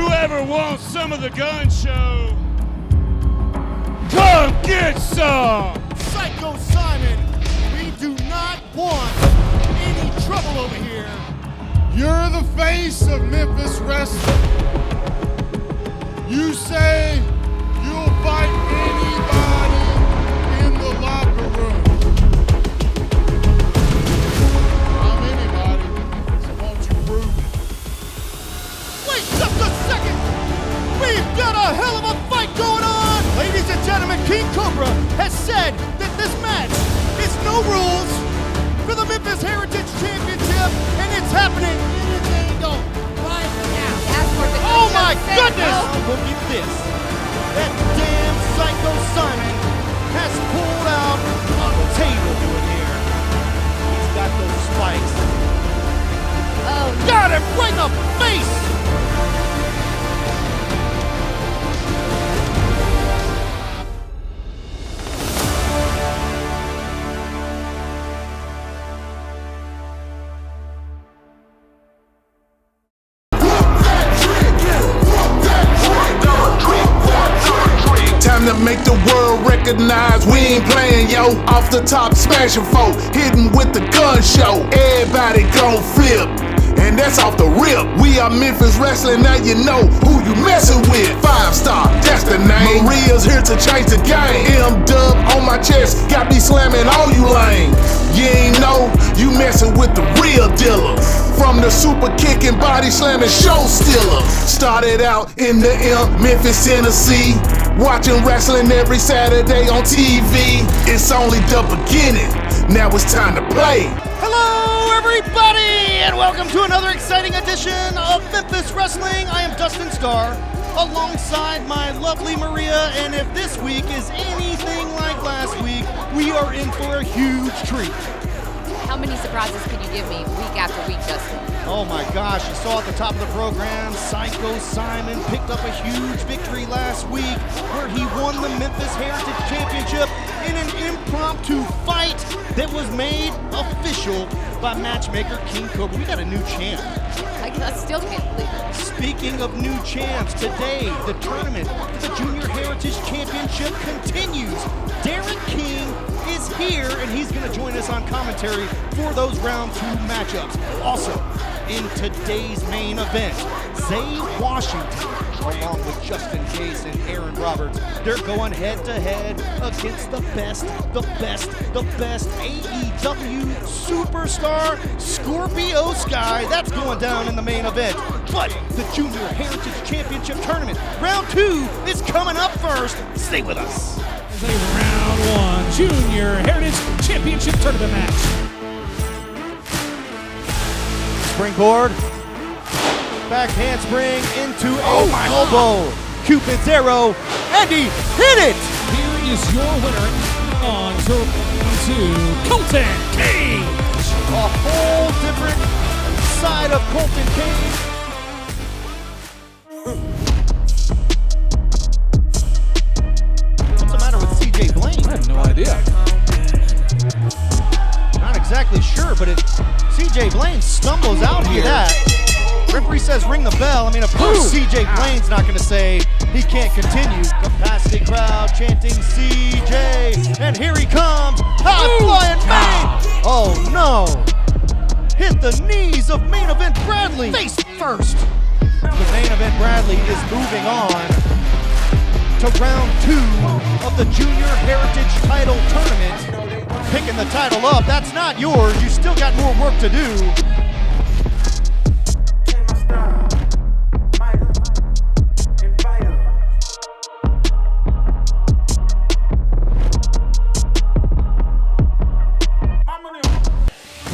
Whoever wants some of the gun show, come get some! Psycho Simon, we do not want any trouble over here. You're the face of Memphis Wrestling. You say you'll fight anybody in the locker room. I'm anybody, so won't you prove it? Wait just a second! We've got a hell of a fight going on! Ladies and gentlemen, King Cobra has said that this match is no rules for the Memphis Heritage Championship, and it's happening right now. Oh my goodness! Look at this. That damn Psycho Simon has pulled out a table doing here. He's got those spikes. Oh, got him right in the face! To make the world recognize we ain't playing, yo. Off the top, smashing folk, hitting with the gun show. Everybody gon' flip, and that's off the rip. We are Memphis Wrestling, now you know who you messing with. 5-star, that's the name. Maria's here to change the game. M-Dub on my chest, got me slamming all you lame. You ain't know, you messing with the real dealer. From the super kicking, body slamming show stealer. Started out in the Memphis, Tennessee. Watching wrestling every Saturday on TV. It's only the beginning, now it's time to play. Hello everybody, and welcome to another exciting edition of Memphis Wrestling. I am Dustin Starr, alongside my lovely Maria, and if this week is anything like last week, we are in for a huge treat. How many surprises can you give me week after week, Justin? Oh my gosh, you saw at the top of the program, Psycho Simon picked up a huge victory last week where he won the Memphis Heritage Championship in an impromptu fight that was made official by matchmaker King Cobra. We got a new champ. I still can't believe it. Speaking of new champs, today the tournament for the Junior Heritage Championship continues. Derrick King is here, and he's going to join us on commentary for those round 2 matchups. Also, in today's main event, Zay Washington, along with Justin Case and Aaron Roberts, they're going head-to-head against the best AEW superstar, Scorpio Sky. That's going down in the main event. But the Junior Heritage Championship Tournament, round 2, is coming up first. Stay with us. A round 1 Junior Heritage Championship Tournament match. Springboard, back handspring into a elbow. Cupid's arrow, and he hit it! Here is your winner on Tour 2, Colton Cage. A whole different side of Colton Cage. What's the matter with CJ Blaine? I have no idea. Not exactly sure, but CJ Blaine stumbles out here. That referee says ring the bell. I mean, of course, CJ Blaine's not going to say he can't continue. Capacity crowd chanting CJ, and here he comes. High flying bang! Oh no! Hit the knees of main event Bradley. Face first. The main event Bradley is moving on to round 2 of the Junior Heritage Title Tournament. Picking the title up, that's not yours. You still got more work to do.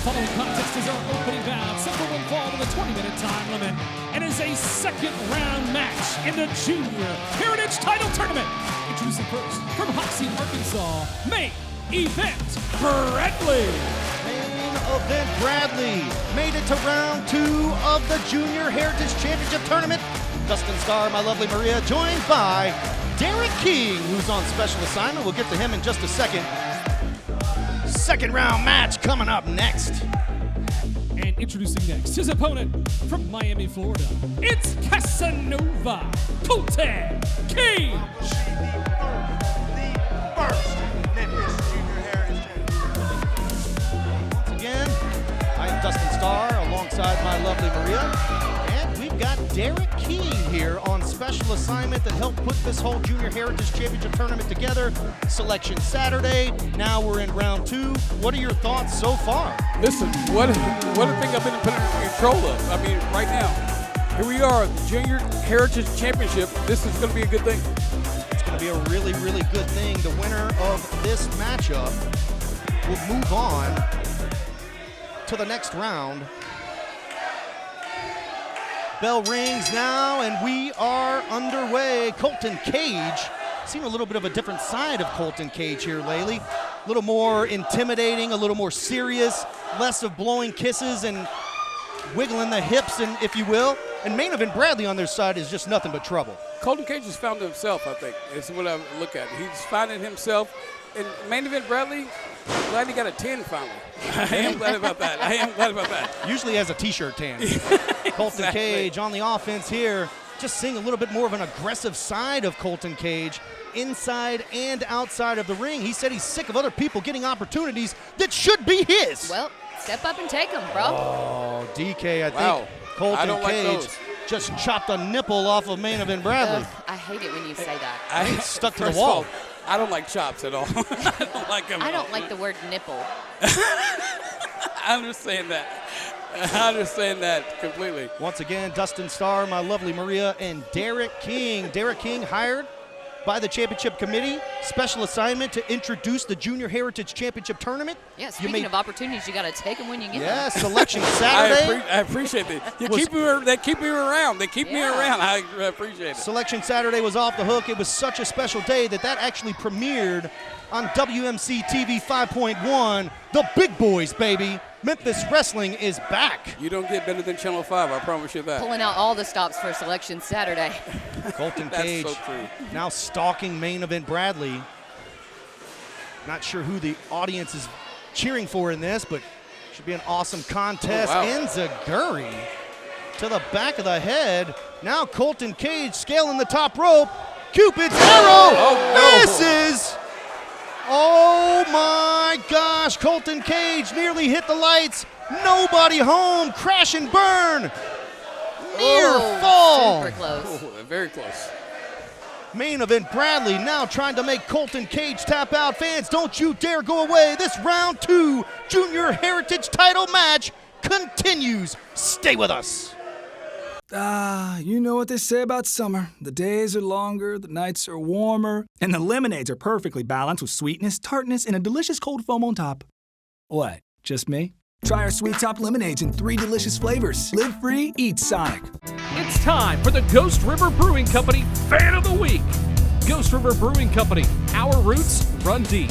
Following contest is our opening bout, set for one fall with a 20-minute time limit, and is a second round match in the Junior Heritage Title Tournament. Introducing first from Hoxie, Arkansas, main event Bradley. Main event Bradley made it to round 2 of the Junior Heritage Championship Tournament. Dustin Starr, my lovely Maria, joined by Derrick King, who's on special assignment. We'll get to him in just a second. Second round match coming up next. And introducing next his opponent from Miami, Florida. It's Casanova Colton Cage. The first Memphis Junior Heritage Champion. Once again, I am Dustin Starr alongside my lovely Maria. And we've got Derrick King here on special assignment that helped put this whole Junior Heritage Championship tournament together. Selection Saturday. Now we're in round 2. What are your thoughts so far? Listen, what a thing I've been in control of. I mean, right now, here we are, the Junior Heritage Championship. This is going to be a good thing. It's going to be a really, really good thing. The winner of this matchup will move on to the next round. Bell rings now, and we are underway. Colton Cage. Seen a little bit of a different side of Colton Cage here lately. A little more intimidating, a little more serious, less of blowing kisses and wiggling the hips, and if you will. And Main Event Bradley on their side is just nothing but trouble. Colton Cage has found himself, I think. It's what I look at. He's finding himself. And Main Event Bradley, I'm glad he got a 10 finally. I am glad about that. Usually has a t-shirt tan. Colton Exactly. Cage on the offense here. Just seeing a little bit more of an aggressive side of Colton Cage, inside and outside of the ring. He said he's sick of other people getting opportunities that should be his. Well, step up and take them, bro. Oh, DK, I Wow. think Colton I don't like Cage those. just chopped a nipple off of Main Event Bradley. Ugh, I hate it when you say that. I stuck to the First of wall. all, I don't like chops at all. I don't like them. I don't like the word nipple. I understand that. I understand that completely. Once again, Dustin Starr, my lovely Maria, and Derrick King. Derrick King hired by the championship committee. Special assignment to introduce the Junior Heritage Championship Tournament. Yeah, speaking of opportunities, you got to take them when you get Yeah, them. Selection Saturday. I appreciate that. They Was- keep me around. They keep me Yeah. around. I appreciate it. Selection Saturday was off the hook. It was such a special day that actually premiered on WMC TV 5.1. The big boys, baby. Memphis Wrestling is back. You don't get better than Channel 5, I promise you that. Pulling out all the stops for Selection Saturday. Colton That's Cage so true. now stalking Main Event Bradley. Not sure who the audience is cheering for in this, but should be an awesome contest. Oh, wow. Enziguri to the back of the head. Now Colton Cage scaling the top rope. Cupid's arrow Oh, no. misses. Oh my gosh, Colton Cage nearly hit the lights. Nobody home, crash and burn. Near Oh, fall. super close. Oh, very close. Main Event Bradley now trying to make Colton Cage tap out. Fans, don't you dare go away. This round 2 Junior Heritage title match continues. Stay with us. You know what they say about summer. The days are longer, the nights are warmer, and the lemonades are perfectly balanced with sweetness, tartness, and a delicious cold foam on top. What, just me? Try our Sweet Top lemonades in 3 delicious flavors. Live free, eat Sonic. It's time for the Ghost River Brewing Company Fan of the Week. Ghost River Brewing Company, our roots run deep.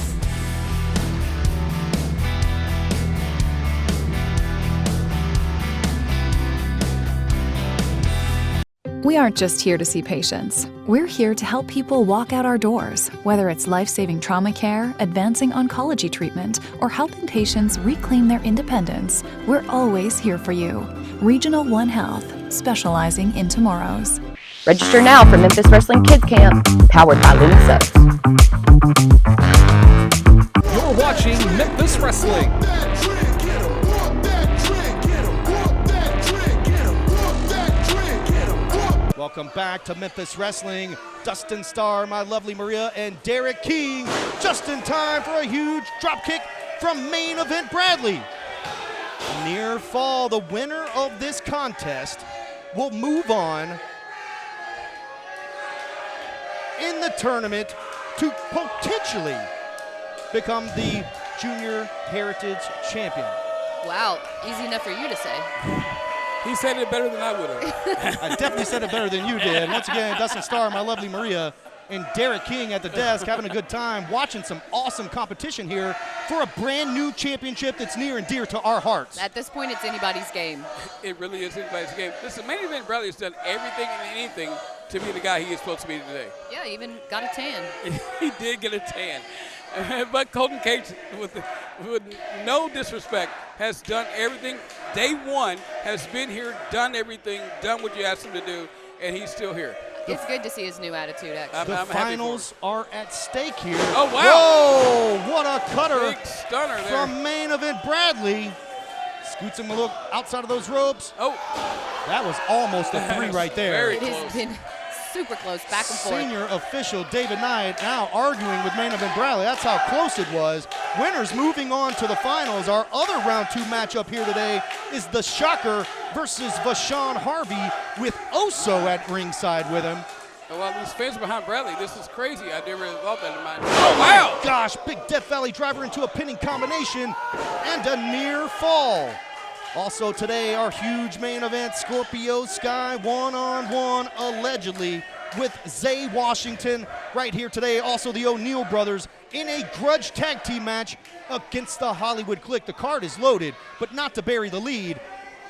We aren't just here to see patients. We're here to help people walk out our doors, whether it's life-saving trauma care, advancing oncology treatment, or helping patients reclaim their independence. We're always here for you. Regional One Health, specializing in tomorrows. Register now for Memphis Wrestling Kids Camp, powered by Luna's. You're watching Memphis Wrestling. That trend, get 'em. Whoop that trend, get 'em. Whoop that trend, get 'em. Whoop that trend, get 'em. Whoop. Welcome back to Memphis Wrestling. Dustin Starr, my lovely Maria, and Derrick King just in time for a huge dropkick from Main Event Bradley. Near fall, the winner of this contest will move on in the tournament to potentially become the Junior Heritage Champion. Wow, easy enough for you to say. He said it better than I would have. I definitely said it better than you did. Once again, Dustin Starr, my lovely Maria, and Derrick King at the desk having a good time watching some awesome competition here for a brand new championship that's near and dear to our hearts. At this point, it's anybody's game. It really is anybody's game. Listen, Main Event Bradley has done everything and anything to be the guy he is supposed to be today. Yeah, even got a tan. He did get a tan. But Colton Cage, with no disrespect, has done everything. Day one, has been here, done everything, done what you asked him to do, and he's still here. It's good to see his new attitude, actually. The finals are at stake here. Oh, wow. Whoa, what a cutter. Big stunner there. From main event Bradley. Scoots him a little outside of those ropes. Oh. That was almost a 3 right there. Very It close. has been super close, back and forth. Senior official David Knight now arguing with main event Bradley. That's how close it was. Winners moving on to the finals. Our other round 2 matchup here today is the Shocker versus Vashon Harvey with Oso at ringside with him. Well, these fans behind Bradley, this is crazy. I never thought that in mind. Oh, wow! Gosh, big Death Valley driver into a pinning combination and a near fall. Also today, our huge main event, Scorpio Sky one-on-one allegedly with Zay Washington right here today. Also the O'Neal brothers in a grudge tag team match against the Hollywood Clique. The card is loaded, but not to bury the lead.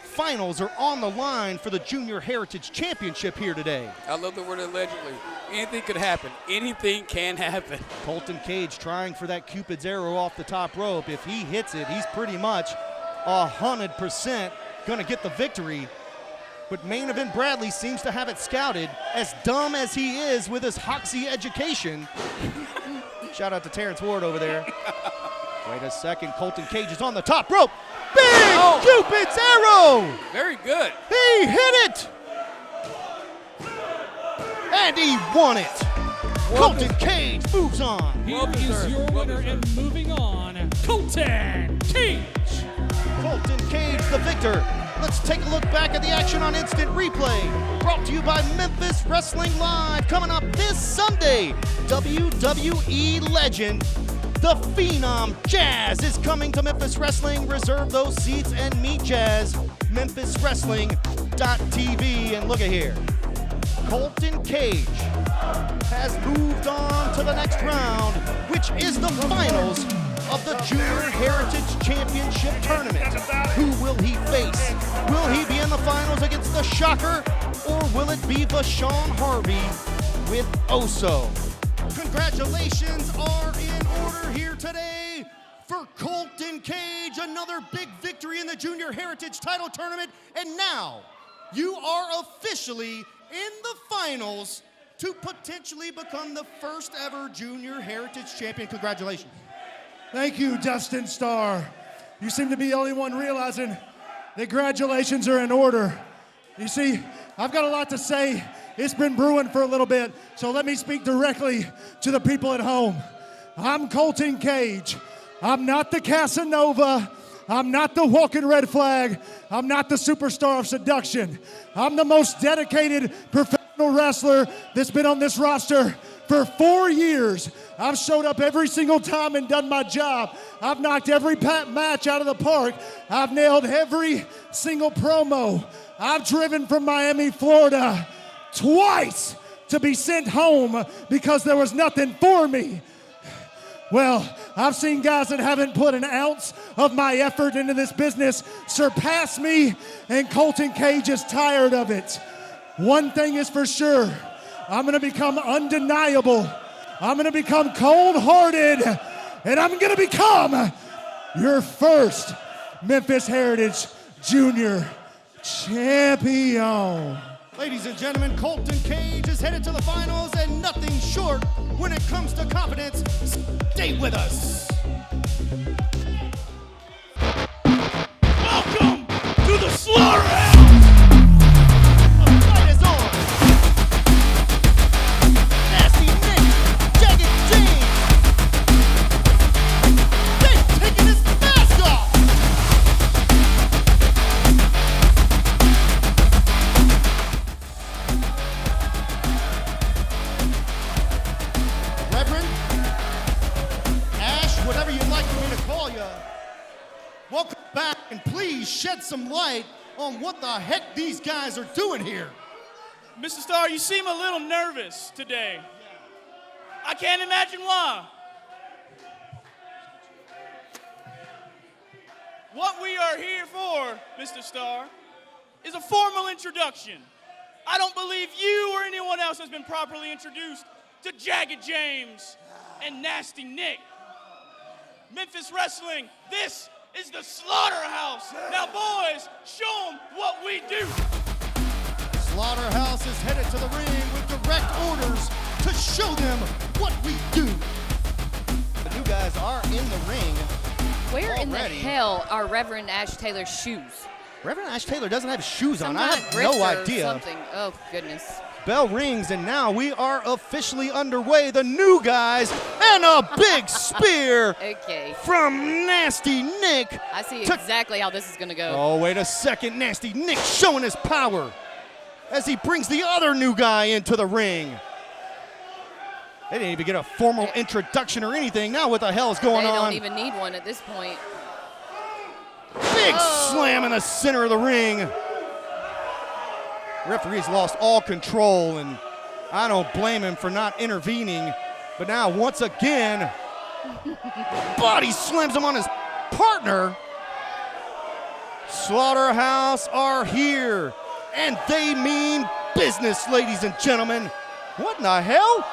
Finals are on the line for the Junior Heritage Championship here today. I love the word allegedly. Anything could happen. Anything can happen. Colton Cage trying for that Cupid's arrow off the top rope. If he hits it, he's pretty much 100% gonna get the victory. But main event Bradley seems to have it scouted. As dumb as he is with his Hoxie education. Shout out to Terrence Ward over there. Wait a second, Colton Cage is on the top rope. Big Cupid's arrow! Very good. He hit it! And he won it. Colton Cage moves on. Here is your winner and moving on, Colton Cage. Colton Cage, the victor. Let's take a look back at the action on Instant Replay. Brought to you by Memphis Wrestling Live. Coming up this Sunday, WWE legend, the Phenom Jazz is coming to Memphis Wrestling. Reserve those seats and meet Jazz. MemphisWrestling.tv. And look at here. Colton Cage has moved on to the next round, which is the finals of the Junior Heritage Championship Tournament. Who will he face? Will he be in the finals against the Shocker, or will it be Vashon Harvey with Oso? Congratulations are in order here today for Colton Cage. Another big victory in the Junior Heritage Title Tournament. And now you are officially in the finals to potentially become the first ever Junior Heritage Champion. Congratulations. Thank you, Dustin Starr. You seem to be the only one realizing that congratulations are in order. You see, I've got a lot to say. It's been brewing for a little bit, so let me speak directly to the people at home. I'm Colton Cage. I'm not the Casanova. I'm not the walking red flag. I'm not the superstar of seduction. I'm the most dedicated professional wrestler that's been on this roster for 4 years. I've showed up every single time and done my job. I've knocked every match out of the park. I've nailed every single promo. I've driven from Miami, Florida twice to be sent home because there was nothing for me. Well, I've seen guys that haven't put an ounce of my effort into this business surpass me, and Colton Cage is tired of it. One thing is for sure, I'm gonna become undeniable. I'm gonna become cold-hearted, and I'm gonna become your first Memphis Heritage Junior Champion. Ladies and gentlemen, Colton Cage is headed to the finals, and nothing short when it comes to confidence. Stay with us. Welcome to the Slaughterhouse! The fight is on. Nasty Nick, Jagged James. They've taken his mask off. Reverend, Ash, whatever you'd like for me to call you, welcome back, and please shed some light on what the heck these guys are doing here. Mr. Starr, you seem a little nervous today. I can't imagine why. What we are here for, Mr. Starr, is a formal introduction. I don't believe you or anyone one else has been properly introduced to Jagged James and Nasty Nick. Memphis Wrestling, this is the Slaughterhouse. Now, boys, show them what we do. Slaughterhouse is headed to the ring with direct orders to show them what we do. The new guys are in the ring. Where in the already. hell are Reverend Ash Taylor's shoes? Reverend Ash Taylor doesn't have shoes on. Some I kind have of grifter no or idea. Something. Oh, goodness. Bell rings, and now we are officially underway. The new guys, and a big spear Okay. from Nasty Nick. I see exactly how this is going to go. Oh, wait a second. Nasty Nick showing his power as he brings the other new guy into the ring. They didn't even get a formal introduction or anything. Now what the hell is going They on? don't even need one at this point. Big slam in the center of the ring. Referee's lost all control, and I don't blame him for not intervening. But now, once again, body slams him on his partner. Slaughterhouse are here, and they mean business, ladies and gentlemen. What in the hell?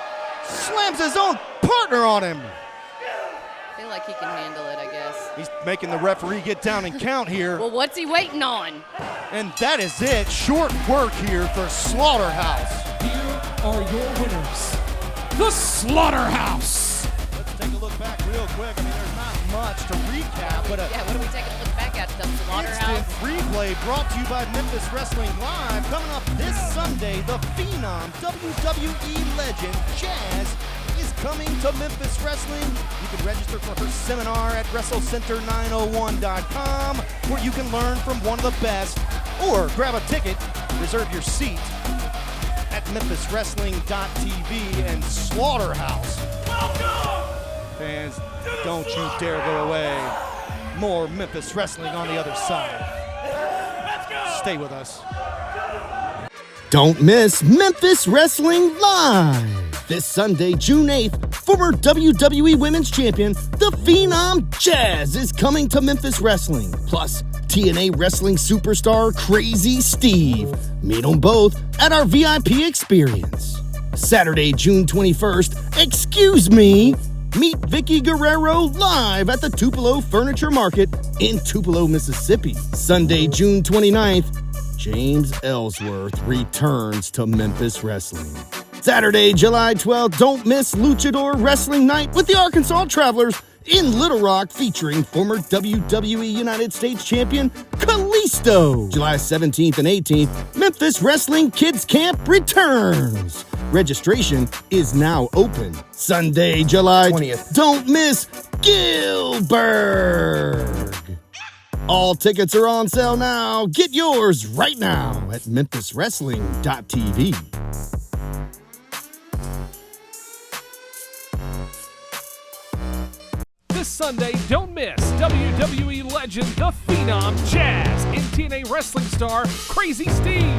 Slams his own partner on him. I feel like he can handle it, I guess. He's making the referee get down and count here. Well, what's he waiting on? And that is it. Short work here for Slaughterhouse. Here are your winners, the Slaughterhouse. Let's take a look back real quick. I mean, there's not much to recap, but Yeah, what are we taking a look back at? The instant Slaughterhouse? replay brought to you by Memphis Wrestling Live. Coming up this Sunday, the Phenom WWE legend Jazz is coming to Memphis Wrestling. You can register for her seminar at WrestleCenter901.com, where you can learn from one of the best, or grab a ticket, reserve your seat at MemphisWrestling.tv. And Slaughterhouse. Fans, don't you dare go away. More Memphis Wrestling on the other side. Stay with us. Don't miss Memphis Wrestling Live. This Sunday, June 8th, former WWE Women's Champion, the Phenom Jazz is coming to Memphis Wrestling. Plus, TNA Wrestling superstar Crazy Steve. Meet them both at our VIP experience. Saturday, June 21st, excuse me, meet Vicky Guerrero live at the Tupelo Furniture Market in Tupelo, Mississippi. Sunday, June 29th, James Ellsworth returns to Memphis Wrestling. Saturday, July 12th, don't miss Luchador Wrestling Night with the Arkansas Travelers in Little Rock, featuring former WWE United States Champion Kalisto. July 17th and 18th, Memphis Wrestling Kids Camp returns. Registration is now open. Sunday, July 20th, don't miss Gilbert. All tickets are on sale now. Get yours right now at MemphisWrestling.tv. This Sunday, don't miss WWE legend, the Phenom Jazz, and TNA wrestling star, Crazy Steve.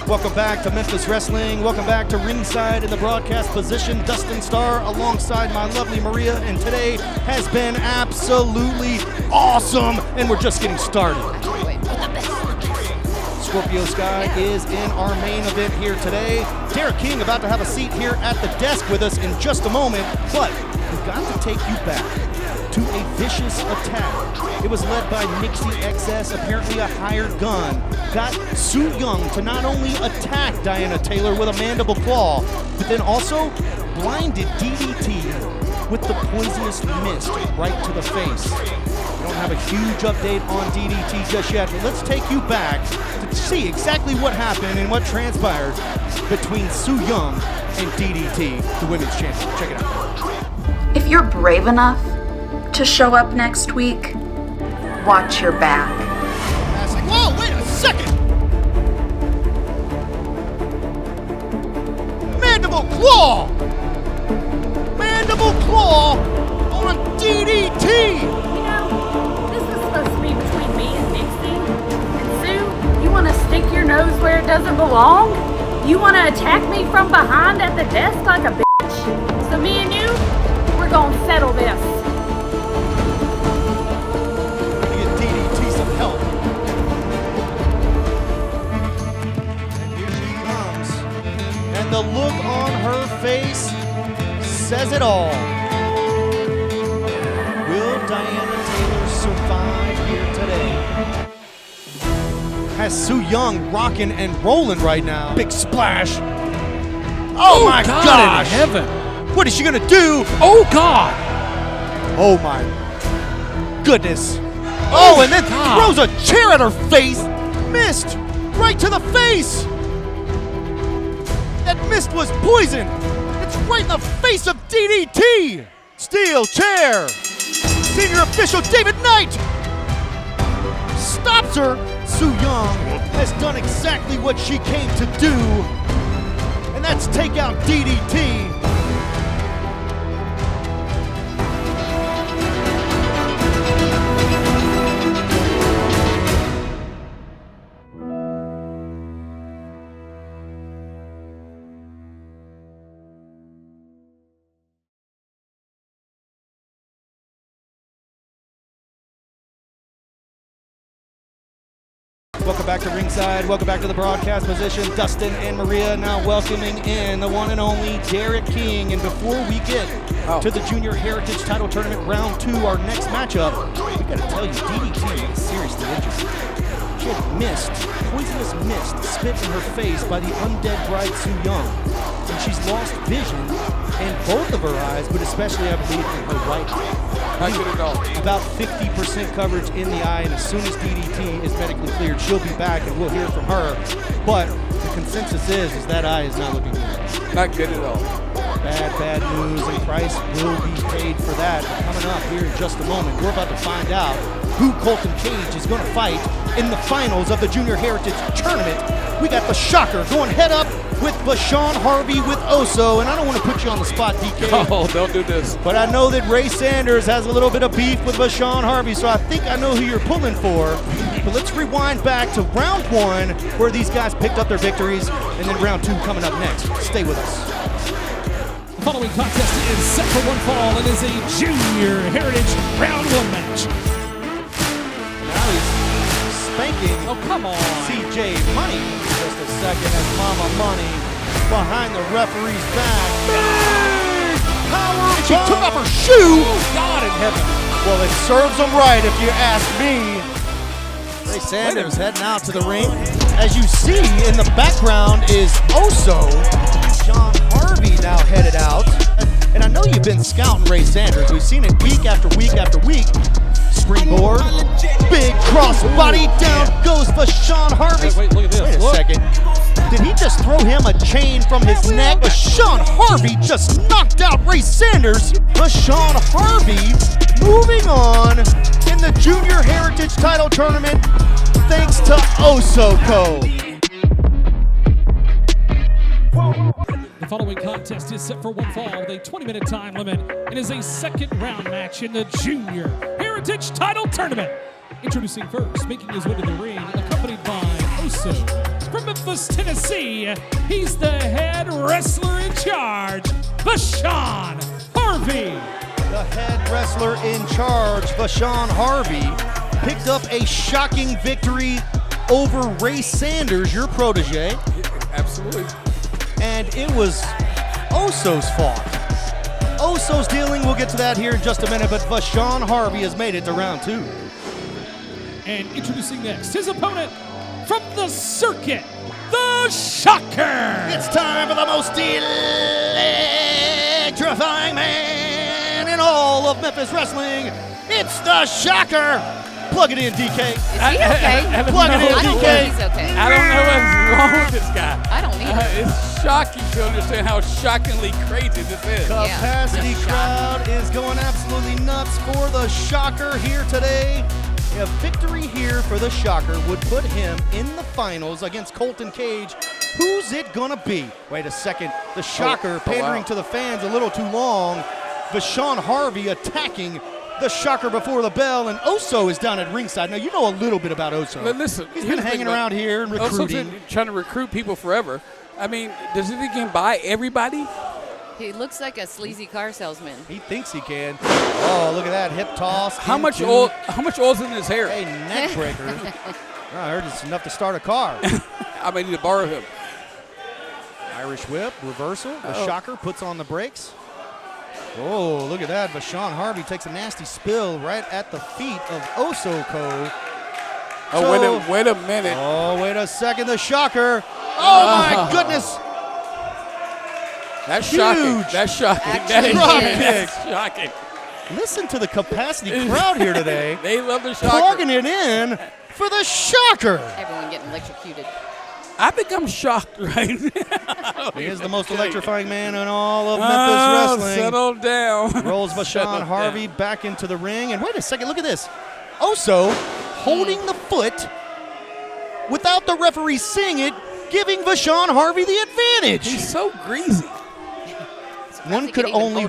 Welcome back to Memphis Wrestling. Welcome back to ringside in the broadcast position. Dustin Starr alongside my lovely Maria, and today has been absolutely awesome, and we're just getting started. Scorpio Sky is in our main event here today. Derrick King about to have a seat here at the desk with us in just a moment, but we've got to take you back to a vicious attack. It was led by Nixie XS, apparently a hired gun. Got Su Yung to not only attack Diana Taylor with a mandible claw, but then also blinded DDT with the poisonous mist right to the face. We don't have a huge update on DDT just yet, but let's take you back to see exactly what happened and what transpired between Su Yung and DDT, the women's champion. Check it out. If you're brave enough to show up next week, watch your back. Whoa, wait a second! Mandible claw! Mandible claw on DDT! This is supposed to be between me and Nixie. And Sue, you want to stick your nose where it doesn't belong? You want to attack me from behind at the desk like a bitch? So me and you, we're going to settle this. Get DDT some help. the look on her face says it all. Will Diana Taylor survive here today? Has Su Yung rocking and rolling right now. Big splash. Oh my gosh. In heaven. What is she gonna do? Oh God. Oh my goodness. Oh, and then throws a chair at her face. Missed. Right to the face. That mist was poison. It's right in the face of DDT. Steel chair. Senior official David Knight stops her. Su Yung has done exactly what she came to do, and that's take out DDT. Welcome back to ringside. Welcome back to the broadcast position. Dustin and Maria now welcoming in the one and only Derrick King. And before we get to the Junior Heritage Title Tournament Round 2, our next matchup, we gotta tell you, DDT is seriously injured. She had mist, poisonous mist, spit in her face by the undead bride Su Yung. And she's lost vision in both of her eyes, but especially, I believe, in her right eye. Not good at all. About 50% coverage in the eye, and as soon as DDT is medically cleared, she'll be back and we'll hear from her. But the consensus is that eye is not looking good. Not good at all. Bad news, and price will be paid for that. But coming up here in just a moment, we're about to find out who Colton Cage is going to fight in the finals of the Junior Heritage Tournament. We got the Shocker going head up with Vashon Harvey with Oso, and I don't want to put you on the spot, DK. Oh, don't do this. But I know that Ray Sanders has a little bit of beef with Vashon Harvey, so I think I know who you're pulling for. But let's rewind back to round 1, where these guys picked up their victories, and then round 2 coming up next. Stay with us. The following contest is set for one fall and is a Junior Heritage Round 1 match. Now he's spanking CJ Money. Just a second as Mama Money behind the referee's back. Big power and she took off her shoe. Oh, God in heaven. Well, it serves them right if you ask me. Ray Sanders heading out to the ring. As you see in the background is Oso. Vashon Harvey now headed out. And I know you've been scouting Ray Sanders. We've seen it week after week after week. Springboard, big cross body, down goes Vashon Harvey. Wait, look at this. Wait a second. Did he just throw him a chain from his neck? Vashon Harvey just knocked out Ray Sanders. Vashon Harvey moving on in the Junior Heritage Title Tournament thanks to Osoko. The following contest is set for one fall with a 20-minute time limit and is a second round match in the Junior Heritage Title Tournament. Introducing first, making his way to the ring, accompanied by Oso. From Memphis, Tennessee, he's the head wrestler in charge, Vashon Harvey. The head wrestler in charge, Vashon Harvey, picked up a shocking victory over Ray Sanders, your protege. Absolutely. And it was Oso's fault. Oso's dealing, we'll get to that here in just a minute, but Vashon Harvey has made it to round 2. And introducing next, his opponent from the circuit, the Shocker. It's time for the most electrifying man in all of Memphis Wrestling. It's the Shocker. Plug it in, DK. Is he okay? Plug it in, I don't DK. think he's okay. I don't know what's wrong with this guy. I don't either. It's shocking to understand how shockingly crazy this is. Capacity crowd is going absolutely nuts for the Shocker here today. A victory here for the Shocker would put him in the finals against Colton Cage. Who's it gonna be? Wait a second. The Shocker pandering to the fans a little too long. Vashon Harvey attacking the Shocker before the bell, and Oso is down at ringside. Now, you know a little bit about Oso. But listen, he's been hanging around here and recruiting. Oso's been trying to recruit people forever. I mean, does he think he can buy everybody? He looks like a sleazy car salesman. He thinks he can. Oh, look at that hip toss. How much oil's in his hair? A neck breaker. I heard it's enough to start a car. I may need to borrow him. Irish whip, reversal. The shocker puts on the brakes. Oh, look at that. Vashon Harvey takes a nasty spill right at the feet of Osoko. Oh, wait a minute. Oh, wait a second. The shocker. Oh, my goodness. That's huge. Shocking. That's shocking. That is That's shocking. Listen to the capacity crowd here today. They love the shocker. Plugging it in for the shocker. Everyone getting electrocuted. I think I'm shocked right now. He is the most electrifying man in all of Memphis Wrestling. Settle down. Rolls Vashon Harvey back into the ring. And wait a second, look at this. Oso holding the foot without the referee seeing it, giving Vashon Harvey the advantage. He's so greasy. One could only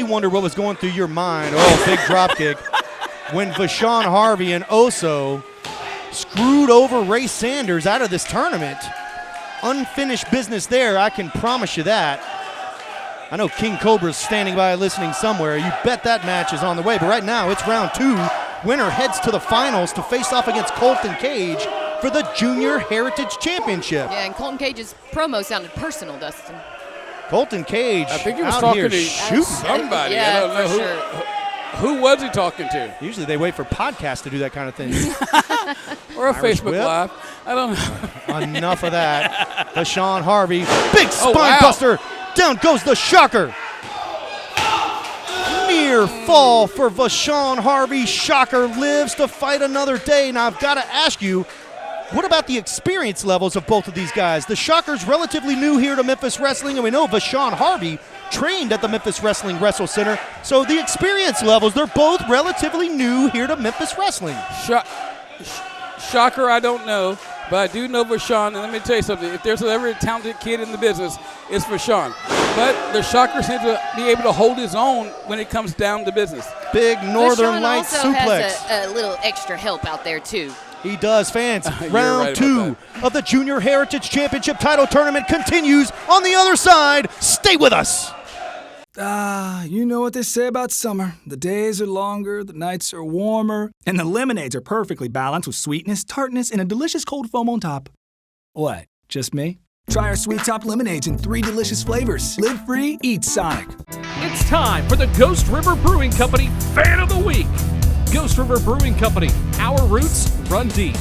wonder what was going through your mind. Oh, big drop kick. When Vashon Harvey and Oso screwed over Ray Sanders out of this tournament. Unfinished business there, I can promise you that. I know King Cobra's standing by listening somewhere. You bet that match is on the way. But right now, it's round 2. Winner heads to the finals to face off against Colton Cage for the Junior Heritage Championship. Yeah, and Colton Cage's promo sounded personal, Dustin. Colton Cage I think he was out talking here to shooting. somebody. Yeah, I don't know for who. sure. Who was he talking to? Usually they wait for podcasts to do that kind of thing. Or a Irish Facebook whip. Live. I don't know. Enough of that. Vashon Harvey, big spine wow. buster. Down goes the shocker. Near fall for Vashon Harvey. Shocker lives to fight another day. Now I've got to ask you, what about the experience levels of both of these guys? The Shocker's relatively new here to Memphis Wrestling, and we know Vashon Harvey trained at the Memphis Wrestling Wrestle Center. So the experience levels, they're both relatively new here to Memphis Wrestling. Shocker, I don't know, but I do know Vashon, and let me tell you something. If there's ever a talented kid in the business, it's Vashon. But the Shocker seems to be able to hold his own when it comes down to business. Big Northern Lights also suplex. has a little extra help out there, too. He does, fans. You're Round right 2 of the Junior Heritage Championship title tournament continues on the other side. Stay with us. You know what they say about summer. The days are longer, the nights are warmer, and the lemonades are perfectly balanced with sweetness, tartness, and a delicious cold foam on top. What, just me? Try our Sweet Top Lemonades in 3 delicious flavors. Live free, eat Sonic. It's time for the Ghost River Brewing Company Fan of the Week. Ghost River Brewing Company, our roots run deep.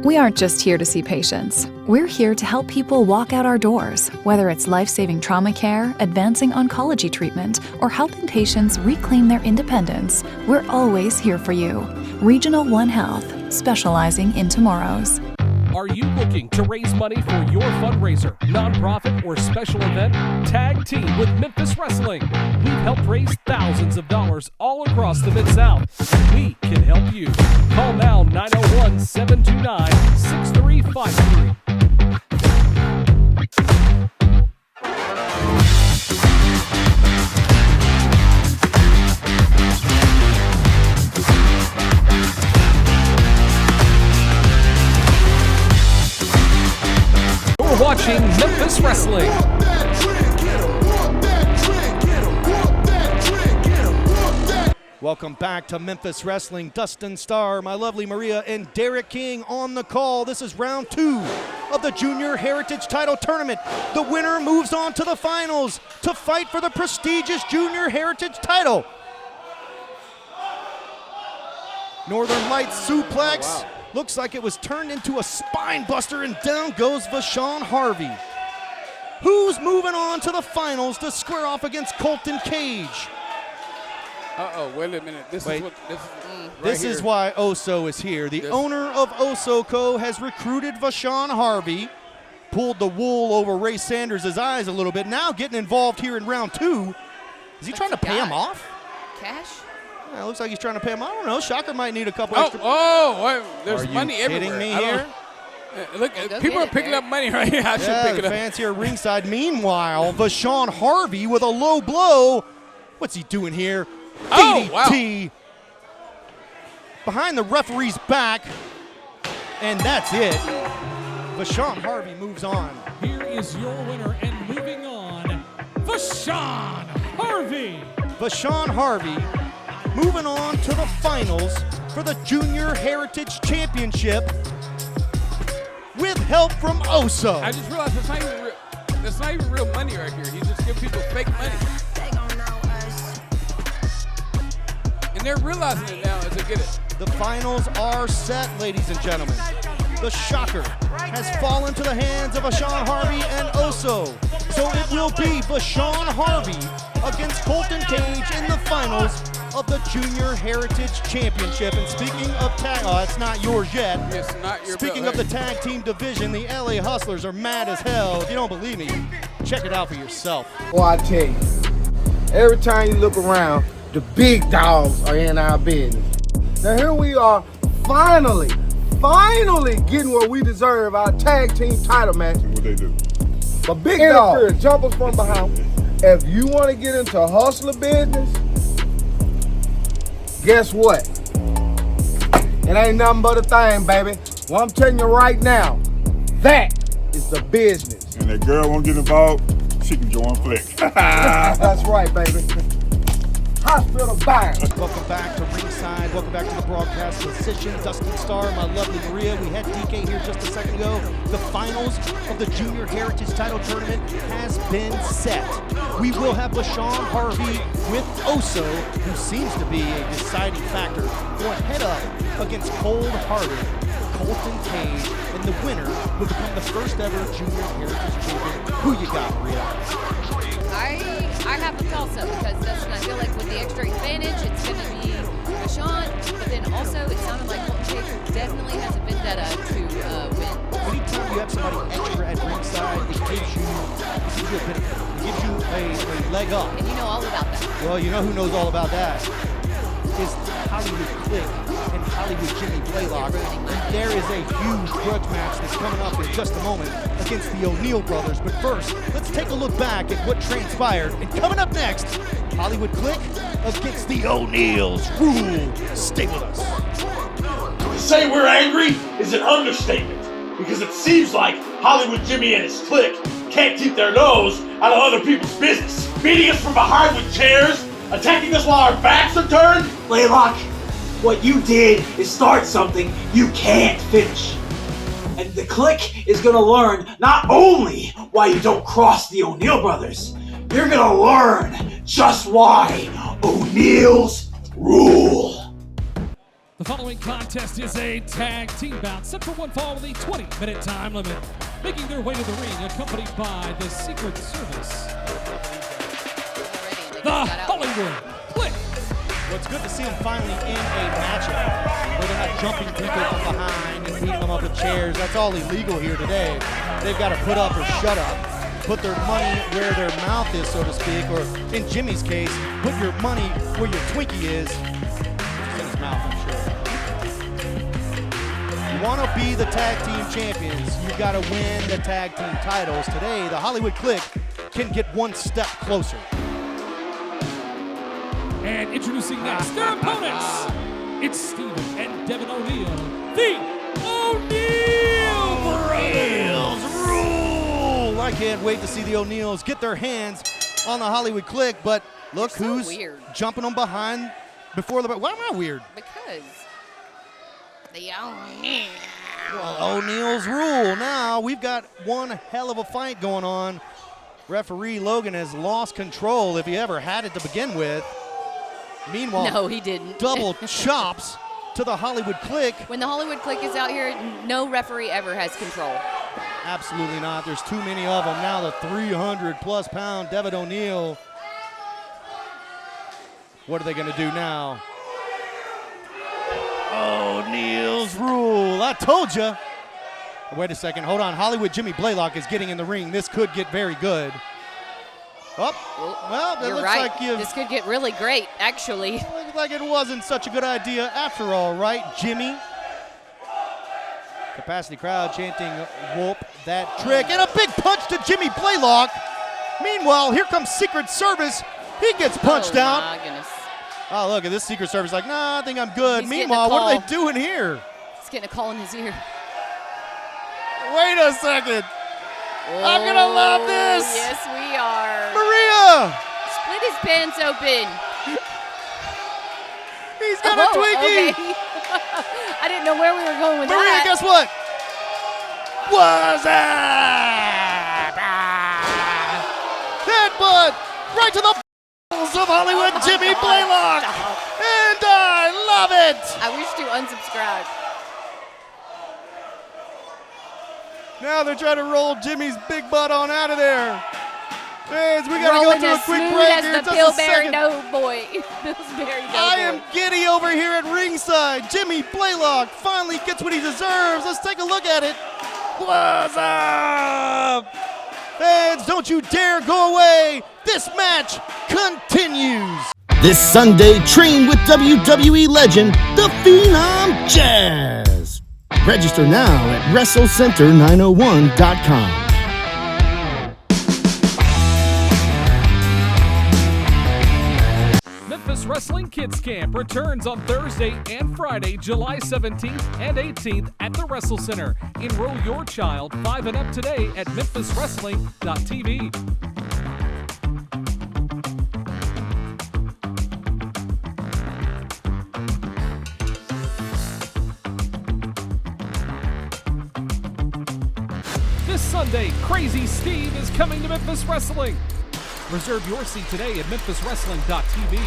We aren't just here to see patients. We're here to help people walk out our doors, whether it's life-saving trauma care, advancing oncology treatment, or helping patients reclaim their independence. We're always here for you. Regional One Health, specializing in tomorrows. Are you looking to raise money for your fundraiser, nonprofit, or special event? Tag team with Memphis Wrestling. We've helped raise thousands of dollars all across the Mid-South. We can help you. Call now 901-729-6353. You're watching Memphis Wrestling. Welcome back to Memphis Wrestling. Dustin Starr, my lovely Maria, and Derrick King on the call. This is round 2 of the Junior Heritage title tournament. The winner moves on to the finals to fight for the prestigious Junior Heritage title. Northern Lights suplex. Oh, wow. Looks like it was turned into a spine buster, and down goes Vashon Harvey. Who's moving on to the finals to square off against Colton Cage? Wait a minute. This is why Oso is here. The owner of Osoko has recruited Vashon Harvey, pulled the wool over Ray Sanders' eyes a little bit. Now getting involved here in round 2. Is he trying to pay him off? Cash? Yeah, it looks like he's trying to pay him. I don't know. Shocker might need a couple extra. There's money everywhere. Kidding me here? Look, people are picking up money right here. I should pick it up. Fans here ringside. Meanwhile, Vashon Harvey with a low blow. What's he doing here? DDT behind the referee's back, and that's it. Vashon Harvey moves on. Here is your winner and moving on, Vashon Harvey. Vashon Harvey moving on to the finals for the Junior Heritage Championship with help from Oso. I just realized that's not even real money right here. He's just giving people fake money. And they're realizing it now as they get it. The finals are set, ladies and gentlemen. The shocker has fallen to the hands of Vashon Harvey and Oso. So it will be Vashon Harvey against Colton Cage in the finals of the Junior Heritage Championship. And speaking of tag, it's not yours yet. It's not your Speaking of the tag team division, the LA Hustlers are mad as hell. If you don't believe me, check it out for yourself. Well, I tell you, every time you look around, the big dogs are in our business. Now here we are, finally getting what we deserve, our tag team title match. What they do? But big dog, jump us from behind. If you want to get into hustler business, guess what? It ain't nothing but a thing, baby. Well, I'm telling you right now, that is the business. And that girl won't get involved, she can join Flick. That's right, baby. Hospital bound. Welcome back to ringside. Welcome back to the broadcast position. Dustin Starr, my lovely Maria. We had DK here just a second ago. The finals of the Junior Heritage Title Tournament has been set. We will have Vashon Harvey with Oso, who seems to be a deciding factor, going head up against cold-hearted Colton Cage, and the winner will become the first ever Junior Heritage Champion. Who you got, Maria? I have a toss-up because Dustin, I feel like with the extra advantage, it's going to be Vashon, but then also it sounded like Colton Cage definitely has a vendetta to win. Anytime you have somebody extra at ringside, it gives you a bit of, it gives you a leg up. And you know all about that. Well, you know who knows all about that? Is Hollywood Click and Hollywood Jimmy Blaylock. And there is a huge grudge match that's coming up in just a moment against the O'Neal brothers. But first, let's take a look back at what transpired. And coming up next, Hollywood Click against the O'Neals. Rule. Stay with us. To say we're angry is an understatement, because it seems like Hollywood Jimmy and his clique can't keep their nose out of other people's business. Beating us from behind with chairs, attacking us while our backs are turned. Blaylock, what you did is start something you can't finish. And the clique is gonna learn not only why you don't cross the O'Neal brothers, you're gonna learn just why O'Neals rule. The following contest is a tag team bout set for one fall with a 20-minute time limit. Making their way to the ring, accompanied by the Secret Service, the Hollywood Click. Well, it's good to see them finally in a matchup where they're not jumping people from behind and beating them up with chairs. That's all illegal here today. They've got to put up or shut up. Put their money where their mouth is, so to speak, or in Jimmy's case, put your money where your Twinkie is. It's in his mouth, I'm sure. You want to be the tag team champions, you've got to win the tag team titles. Today, the Hollywood Click can get one step closer. And introducing next their opponents, it's Steven and Devin O'Neal, the O'Neal Brothers. Rule! I can't wait to see the O'Neals get their hands on the Hollywood Click, but look who's jumping them behind before the... Why am I weird? Because the O'Neal. Well, O'Neals rule. Now, we've got one hell of a fight going on. Referee Logan has lost control, if he ever had it to begin with. Meanwhile, no, he didn't. Double chops to the Hollywood Click. When the Hollywood Click is out here, no referee ever has control. Absolutely not. There's too many of them. Now the 300-plus pound Devin O'Neal. What are they going to do now? O'Neal's rule. I told you. Wait a second. Hold on. Hollywood Jimmy Blaylock is getting in the ring. This could get very good. Oh, well, it looks right. like this could get really great, actually. It looks like it wasn't such a good idea after all, right, Jimmy? Capacity crowd chanting, whoop that trick, and a big punch to Jimmy Blaylock. Meanwhile, here comes Secret Service. He gets punched out. Oh, my goodness. Oh, look at this Secret Service like, nah, I think I'm good. Meanwhile, what are they doing here? He's getting a call in his ear. Wait a second. I'm going to love this. Yes, we are. Maria. Split his pants open. He's got a Twinkie. Okay. I didn't know where we were going with Maria, that. guess what? What's up? Headbutt right to the balls of Hollywood Jimmy Blaylock. And I love it. I wish to unsubscribe. Now they're trying to roll Jimmy's big butt on out of there. Fans, we got to go Rolling to a as quick smooth break as here. the Just a Pillsbury second. Doughboy. Pillsbury Doughboy. I am giddy over here at ringside. Jimmy Blaylock finally gets what he deserves. Let's take a look at it. What's up? Fans, don't you dare go away. This match continues. This Sunday, train with WWE legend, the Phenom Jazz. Register now at WrestleCenter901.com. Memphis Wrestling Kids Camp returns on Thursday and Friday, July 17th and 18th at the Wrestle Center. Enroll your child 5 and up today at memphiswrestling.tv. This Sunday, Crazy Steve is coming to Memphis Wrestling. Reserve your seat today at memphiswrestling.tv.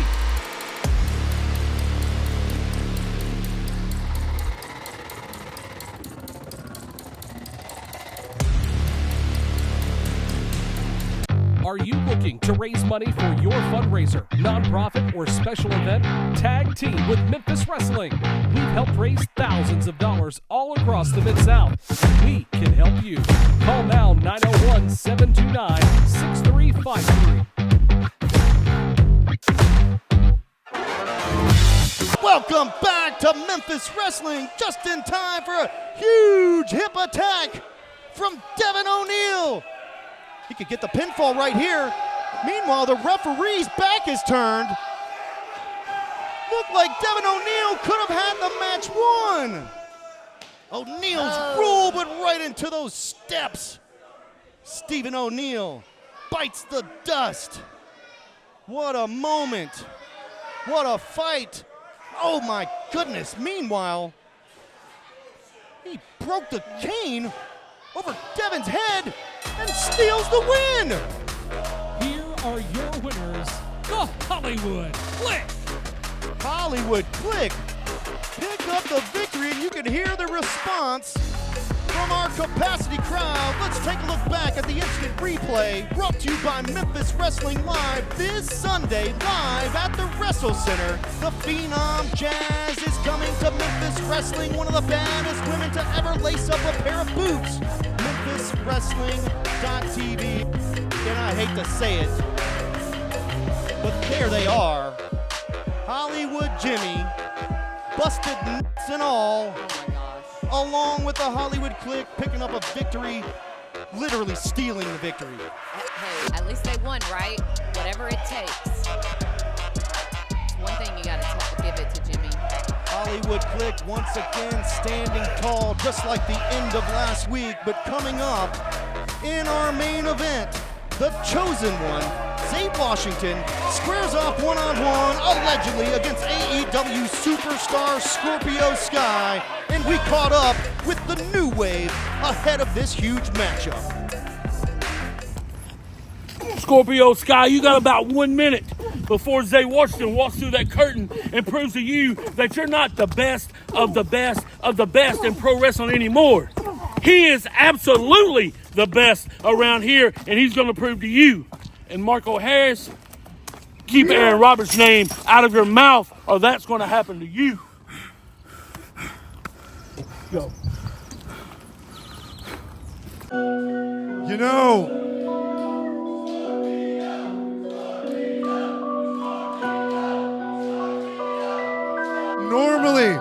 Are you looking to raise money for your fundraiser, nonprofit, or special event? Tag team with Memphis Wrestling. We've helped raise thousands of dollars all across the Mid-South. We can help you. Call now 901-729-6353. Welcome back to Memphis Wrestling, just in time for a huge hip attack from Devin O'Neal. He could get the pinfall right here. Meanwhile, the referee's back is turned. Looked like Devin O'Neal could have had the match won. O'Neal's roll, but right into those steps. Stephen O'Neal bites the dust. What a moment. What a fight. Oh my goodness. Meanwhile, he broke the cane over Devin's head and steals the win. Here are your winners, the Hollywood Click. Hollywood Click pick up the victory, and you can hear the response from our capacity crowd. Let's take a look back at the instant replay brought to you by Memphis Wrestling Live this Sunday, live at the Wrestle Center. The Phenom Jazz is coming to Memphis Wrestling, one of the baddest women to ever lace up a pair of boots. MemphisWrestling.tv. And I hate to say it, but there they are. Hollywood Jimmy, busted nuts and all, along with the Hollywood Click, picking up a victory, literally stealing the victory. Hey, at least they won, right? Whatever it takes. One thing you gotta give it to Jimmy. Hollywood Click once again standing tall, just like the end of last week. But coming up in our main event, the chosen one, Zay Washington, squares off one-on-one, allegedly, against AEW superstar Scorpio Sky. And we caught up with the new wave ahead of this huge matchup. Scorpio Sky, you got about 1 minute before Zay Washington walks through that curtain and proves to you that you're not the best of the best of the best in pro wrestling anymore. He is absolutely the best around here, and he's going to prove to you. And Marco Harris, keep Aaron Roberts' name out of your mouth, or that's going to happen to you. Go. You know, normally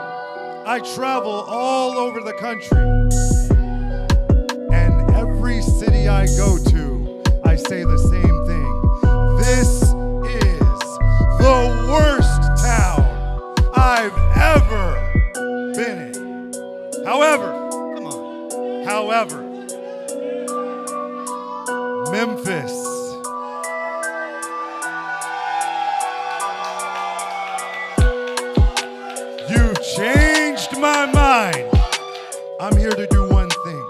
I travel all over the country, and every city I go to, I say the same thing. This is the worst town I've ever been in. However, Memphis. my mind, I'm here to do one thing,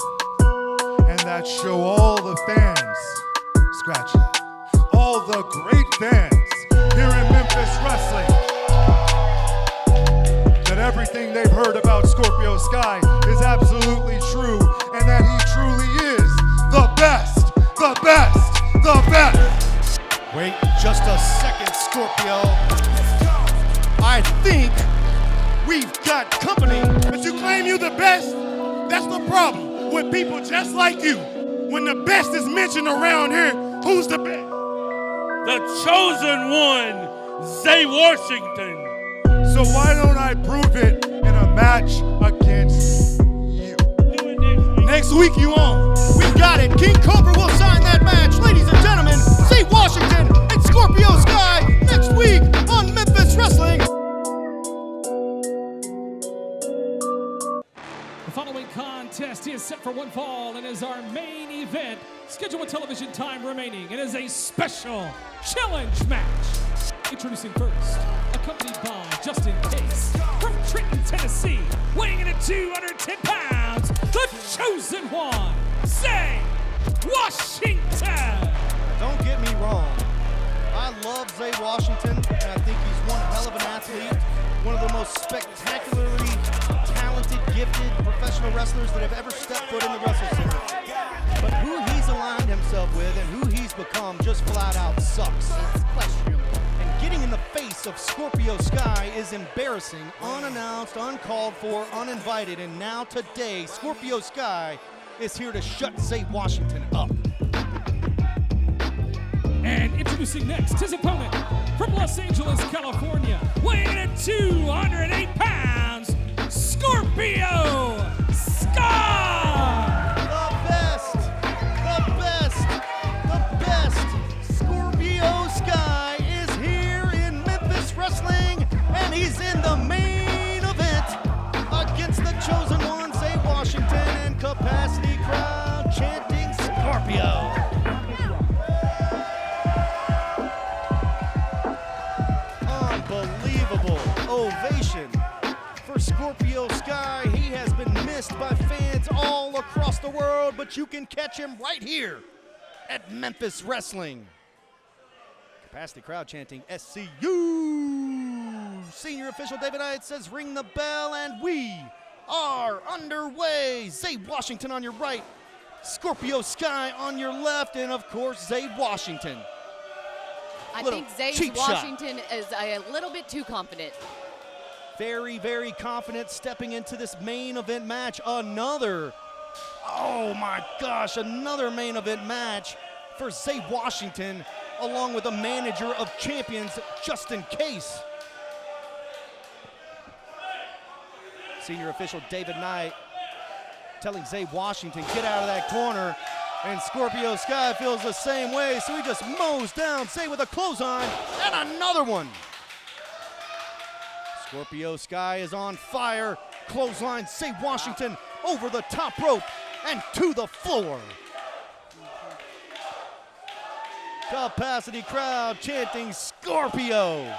and that's show all the fans, scratch that, all the great fans here in Memphis Wrestling, that everything they've heard about Scorpio Sky is absolutely true, and that he truly is the best, the best, the best. Wait just a second, Scorpio. I think we've got company. But you claim you the best? That's the problem with people just like you. When the best is mentioned around here, who's the best? The chosen one, Zay Washington. So why don't I prove it in a match against you? Next week you on. We got it. King Cobra will sign that match. Ladies and gentlemen, Zay Washington and Scorpio Sky next week on Memphis Wrestling. The following contest is set for one fall and is our main event. Scheduled television time remaining. It is a special challenge match. Introducing first, accompanied by Justin Case from Trenton, Tennessee, weighing in at 210 pounds, the chosen one, Zay Washington. Don't get me wrong. I love Zay Washington, and I think he's one hell of an athlete, one of the most spectacularly talented, gifted professional wrestlers that have ever stepped foot in the Wrestle Center. But who he's aligned himself with and who he's become just flat out sucks. It's questionable. Getting in the face of Scorpio Sky is embarrassing, unannounced, uncalled for, uninvited, and now today, Scorpio Sky is here to shut Zay Washington up. And introducing next his opponent from Los Angeles, California, weighing in at 208 pounds, Scorpio Sky! The best, the best, the best, Scorpio Sky Wrestling, and he's in the main event against the chosen one, Zay Washington, and capacity crowd chanting Scorpio. Unbelievable ovation for Scorpio Sky. He has been missed by fans all across the world, but you can catch him right here at Memphis Wrestling. Capacity crowd chanting SCU. Senior official David Knight says ring the bell, and we are underway. Zay Washington on your right, Scorpio Sky on your left, and of course Zay Washington. I think Zay Washington is a little bit too confident. Very, very confident stepping into this main event match. Another, oh my gosh, another main event match for Zay Washington, along with the manager of champions, Justin Case. Senior official David Knight telling Zay Washington, get out of that corner. And Scorpio Sky feels the same way, so he just mows down Zay with a clothesline and another one. Scorpio Sky is on fire. Clothesline Zay Washington over the top rope and to the floor. Capacity crowd chanting Scorpio.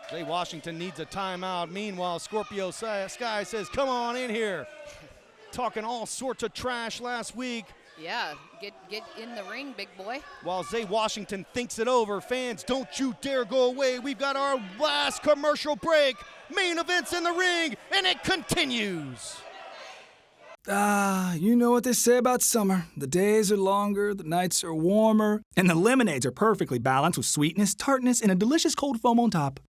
Zay Washington needs a timeout. Meanwhile, Scorpio Sky says, come on in here. Talking all sorts of trash last week. Yeah, get in the ring, big boy. While Zay Washington thinks it over, fans, don't you dare go away. We've got our last commercial break. Main events in the ring, and it continues. You know what they say about summer. The days are longer, the nights are warmer, and the lemonades are perfectly balanced with sweetness, tartness, and a delicious cold foam on top.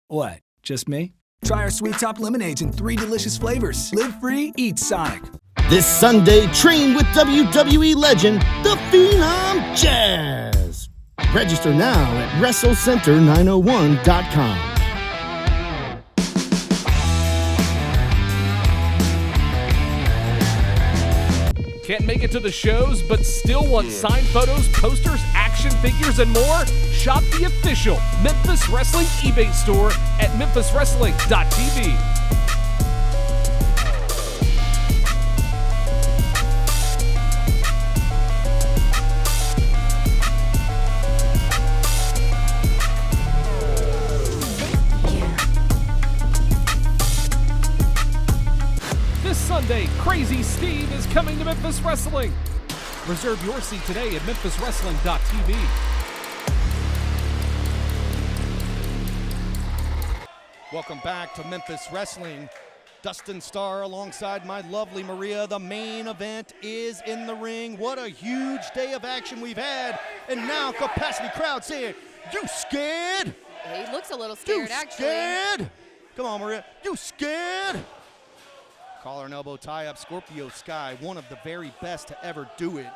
What, just me? Try our Sweet Top lemonades in 3 delicious flavors. Live free, eat Sonic. This Sunday, train with WWE legend, the Phenom Jazz. Register now at WrestleCenter901.com. Can't make it to the shows, but still want signed photos, posters, action figures, and more? Shop the official Memphis Wrestling eBay store at memphiswrestling.tv. Crazy Steve is coming to Memphis Wrestling. Reserve your seat today at memphiswrestling.tv. Welcome back to Memphis Wrestling. Dustin Starr alongside my lovely Maria. The main event is in the ring. What a huge day of action we've had. And now capacity crowd saying, "You scared?" He looks a little scared, actually. Scared? Come on, Maria. You scared? Collar and elbow tie-up. Scorpio Sky, one of the very best to ever do it.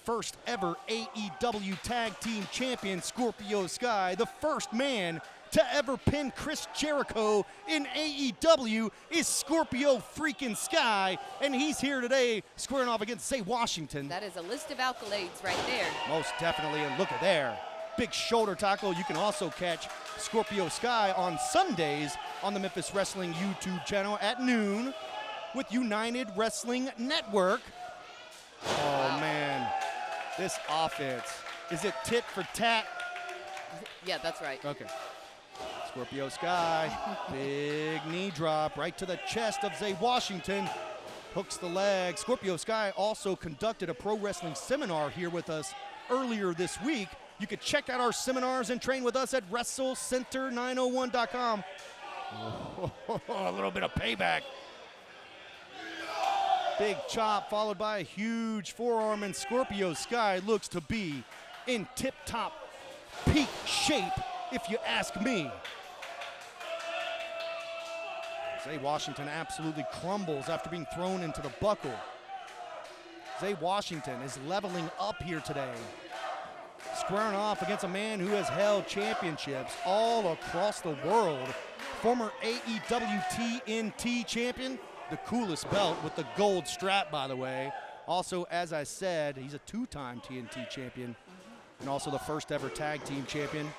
First ever AEW Tag Team Champion, Scorpio Sky. The first man to ever pin Chris Jericho in AEW is Scorpio freaking Sky. And he's here today squaring off against Zay Washington. That is a list of accolades right there. Most definitely, and look at there. Big shoulder tackle. You can also catch Scorpio Sky on Sundays on the Memphis Wrestling YouTube channel at noon with United Wrestling Network. Oh, man. This offense. Is it tit for tat? Yeah, that's right. Okay. Scorpio Sky. Big knee drop right to the chest of Zay Washington. Hooks the leg. Scorpio Sky also conducted a pro wrestling seminar here with us earlier this week. You can check out our seminars and train with us at WrestleCenter901.com. A little bit of payback. Big chop followed by a huge forearm, and Scorpio Sky looks to be in tip-top peak shape, if you ask me. Zay Washington absolutely crumbles after being thrown into the buckle. Zay Washington is leveling up here today, squaring off against a man who has held championships all across the world. Former AEW TNT champion, the coolest belt with the gold strap, by the way. Also, as I said, he's a two-time TNT champion and also the first ever tag team champion.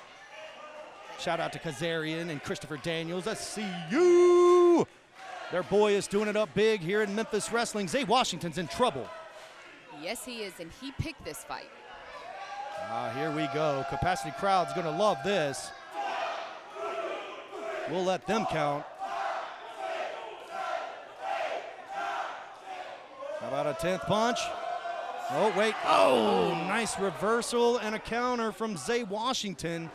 Shout out to Kazarian and Christopher Daniels. I see you. Their boy is doing it up big here in Memphis Wrestling. Zay Washington's in trouble. Yes, he is, and he picked this fight. Here we go. Capacity crowd's going to love this. We'll let them count. How about a 10th punch? Oh, wait. Oh, nice reversal and a counter from Zay Washington.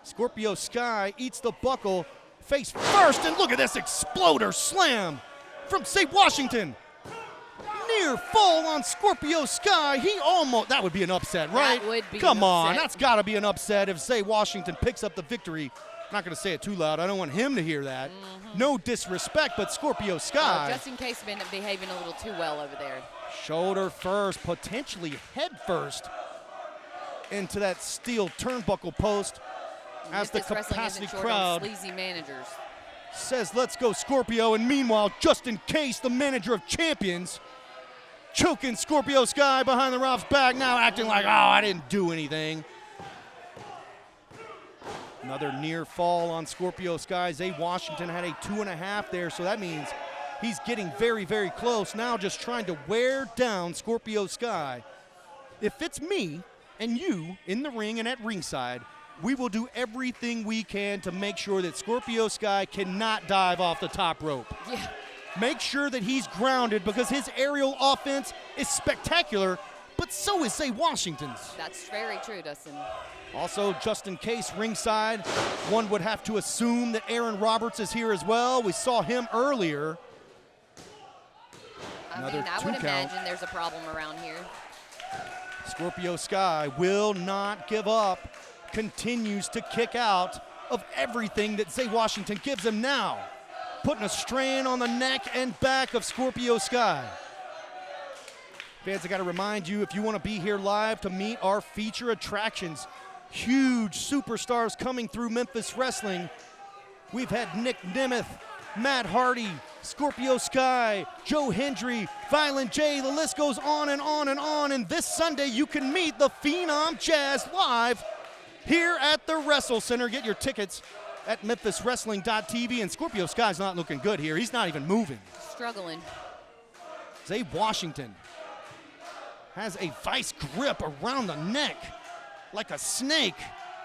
Scorpio Sky eats the buckle face first, and look at this exploder slam from Zay Washington. Near fall on Scorpio Sky. He almost, that would be an upset, right? That would be Come an on, upset. that's got to be an upset if Zay Washington picks up the victory. I'm not going to say it too loud. I don't want him to hear that. No disrespect, but Scorpio Sky. Just in case been behaving a little too well over there. Shoulder first, potentially head first into that steel turnbuckle post as the Memphis Wrestling capacity isn't short on crowd sleazy managers. says, "Let's go, Scorpio." And meanwhile, just in case, the manager of champions choking Scorpio Sky behind the Ralph's back, now acting like, "Oh, I didn't do anything." Another near fall on Scorpio Sky. Zay Washington had a 2.5 there, so that means he's getting very, very close. Now just trying to wear down Scorpio Sky. If it's me and you in the ring and at ringside, we will do everything we can to make sure that Scorpio Sky cannot dive off the top rope. Yeah. Make sure that he's grounded because his aerial offense is spectacular, but so is Zay Washington's. That's very true, Dustin. Also, just in case ringside, one would have to assume that Aaron Roberts is here as well. We saw him earlier. I Another mean, I 2 would count. imagine there's a problem around here. Scorpio Sky will not give up, continues to kick out of everything that Zay Washington gives him now, putting a strain on the neck and back of Scorpio Sky. Fans, I got to remind you, if you want to be here live to meet our feature attractions, huge superstars coming through Memphis Wrestling. We've had Nick Nemeth, Matt Hardy, Scorpio Sky, Joe Hendry, Violent J. The list goes on and on and on. And this Sunday, you can meet the Phenom Jazz live here at the Wrestle Center. Get your tickets at memphiswrestling.tv. And Scorpio Sky's not looking good here. He's not even moving. Struggling. Zay Washington has a vice grip around the neck, like a snake,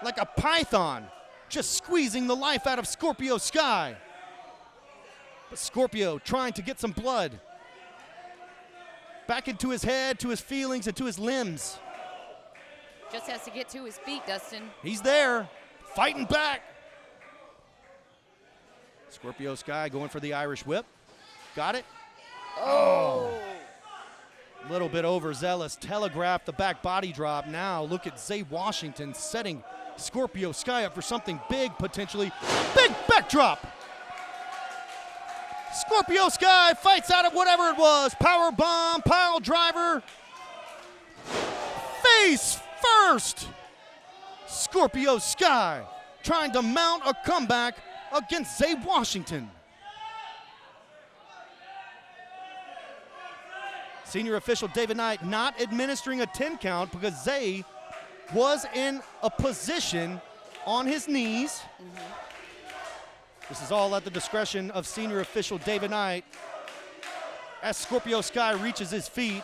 like a python, just squeezing the life out of Scorpio Sky. But Scorpio trying to get some blood. back into his head, to his feelings, and to his limbs. Just has to get to his feet, Dustin. He's there, fighting back. Scorpio Sky going for the Irish whip. Got it? Oh. A little bit overzealous. Telegraphed the back body drop. Now look at Zay Washington setting Scorpio Sky up for something big, potentially. Big backdrop. Scorpio Sky fights out of whatever it was. Power bomb, pile driver. Face first. Scorpio Sky trying to mount a comeback against Zay Washington. Senior official David Knight not administering a 10 count because Zay was in a position on his knees. This is all at the discretion of senior official David Knight. As Scorpio Sky reaches his feet,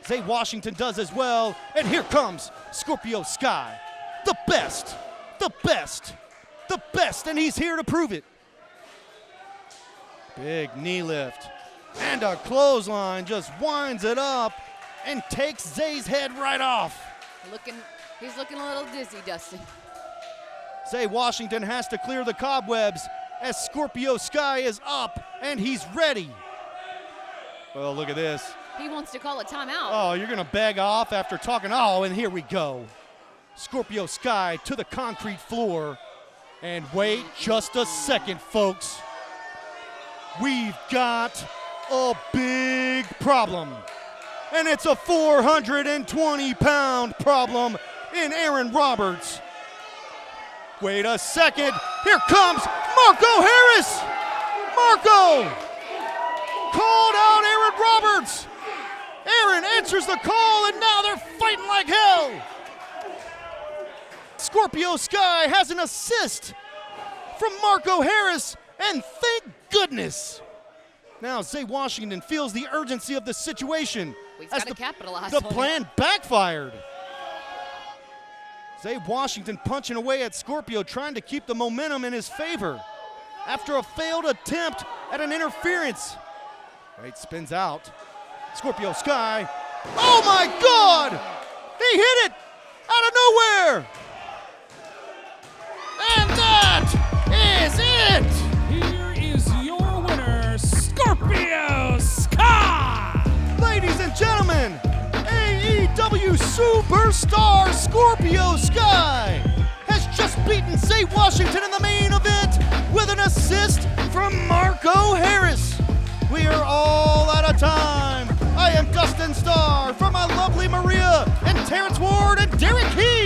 Zay Washington does as well. And here comes Scorpio Sky. The best, the best, the best, and he's here to prove it. Big knee lift. And a clothesline just winds it up and takes Zay's head right off. He's looking a little dizzy, Dustin. Zay Washington has to clear the cobwebs as Scorpio Sky is up and he's ready. Well, look at this. He wants to call a timeout. Oh, you're gonna beg off after talking. Oh, and here we go. Scorpio Sky to the concrete floor. And wait just a second, folks. We've got a big problem. And it's a 420-pound problem in Aaron Roberts. Wait a second. Here comes Marco Harris. Marco called out Aaron Roberts. Aaron answers the call, and now they're fighting like hell. Scorpio Sky has an assist from Marco Harris, and thank goodness. Now Zay Washington feels the urgency of the situation. He's got to capitalize The on plan it. backfired. Zay Washington punching away at Scorpio, trying to keep the momentum in his favor after a failed attempt at an interference. Right, spins out. Scorpio Sky. Oh my God! He hit it out of nowhere! And that is it! Here is your winner, Scorpio Sky! Ladies and gentlemen, AEW Superstar Scorpio Sky has just beaten Zay Washington in the main event with an assist from Marco Harris. We are all out of time. I am Dustin Starr for my lovely Maria and Terrence Ward and Derrick King.